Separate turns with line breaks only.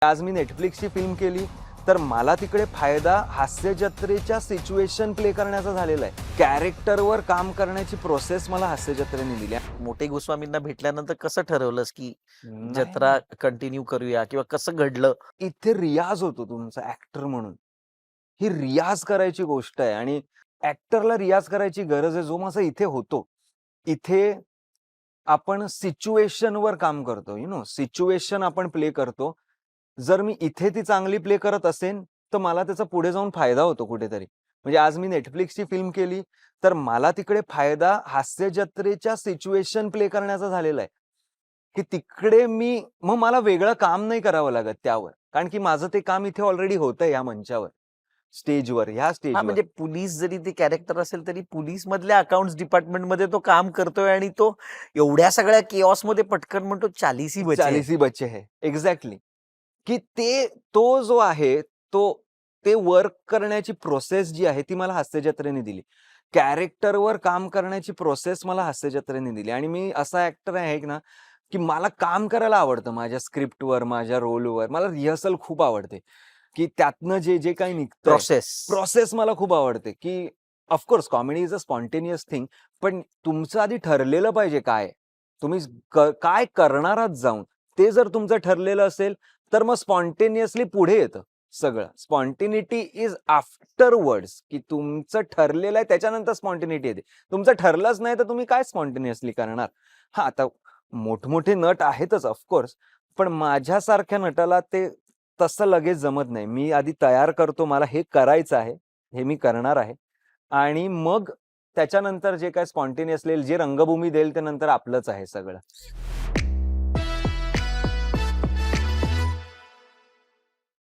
आज मी नेटफ्लिक्सची फिल्म केली तर मला तिकडे फायदा हास्य जत्रेच्या सिच्युएशन प्ले करण्याचा झालेला आहे. कॅरेक्टरवर काम करण्याची प्रोसेस मला हास्य जत्रेने दिली.
मोठे गोस्वामींना भेटल्यानंतर कसं ठरवलंस की
नाही,
जत्रा कंटिन्यू करूया किंवा कसं घडलं?
इथे रियाज होतो तुमचा ऍक्टर म्हणून. ही रियाज करायची गोष्ट आहे आणि ऍक्टरला रियाज करायची गरज आहे, जो माझा इथे होतो. इथे आपण सिच्युएशनवर काम करतो, सिच्युएशन आपण प्ले करतो. जर मी इथे ती चांगली प्ले करत असेन, तर मला त्याचा पुढे जाऊन फायदा होतो कुठेतरी. म्हणजे आज मी नेटफ्लिक्सची फिल्म केली, तर मला तिकडे फायदा हास्य जत्रेच्या सिच्युएशन प्ले करण्याचा झालेला आहे. की तिकडे मग मला वेगळं काम नाही करावं लागत त्यावर. कारण की माझं ते काम इथे ऑलरेडी होतंय या मंचावर, स्टेजवर, ह्या
हा,
स्टेजवर.
म्हणजे पोलीस जरी ते कॅरेक्टर असेल तरी पोलीस मधल्या अकाउंट्स डिपार्टमेंट मध्ये तो काम करतोय आणि तो एवढ्या सगळ्या केऑस मध्ये पटकन म्हणतो 40 ही बचे.
40 ही बच्चे है. एक्झॅक्टली. की तो जो आहे ते वर्क करण्याची प्रोसेस जी आहे ती मला हास्य जत्रेने दिली. कॅरेक्टरवर काम करण्याची प्रोसेस मला हास्य जत्रेने दिली आणि मी असा ऍक्टर आहे ना, की मला काम करायला आवडतं माझ्या स्क्रिप्टवर, माझ्या रोलवर. मला रिहर्सल खूप आवडते, की त्यातनं जे काही निघतं प्रोसेस मला खूप आवडते. की of course comedy is a spontaneous thing, पण तुमचं आधी ठरलेलं पाहिजे काय तुम्ही काय करणार आहात जाऊन. ते जर तुमचं ठरलेलं असेल तर मग स्पॉन्टेनियसली पुढे येतं सगळं. स्पॉन्टेनिटी इज आफ्टरवर्ड्स, की तुमचं ठरलेलं आहे त्याच्यानंतर स्पॉन्टेनिटी येते. तुमचं ठरलंच नाही तर तुम्ही काय स्पॉन्टेनियसली करणार. हा, आता मोठमोठे नट आहेतच ऑफकोर्स, पण माझ्यासारख्या नटाला ते तसं लगेच जमत नाही. मी आधी तयार करतो, मला हे करायचं आहे, हे मी करणार आहे आणि मग त्याच्यानंतर जे काय स्पॉन्टेनियसली जे रंगभूमी देईल ते नंतर आपलंच आहे सगळं.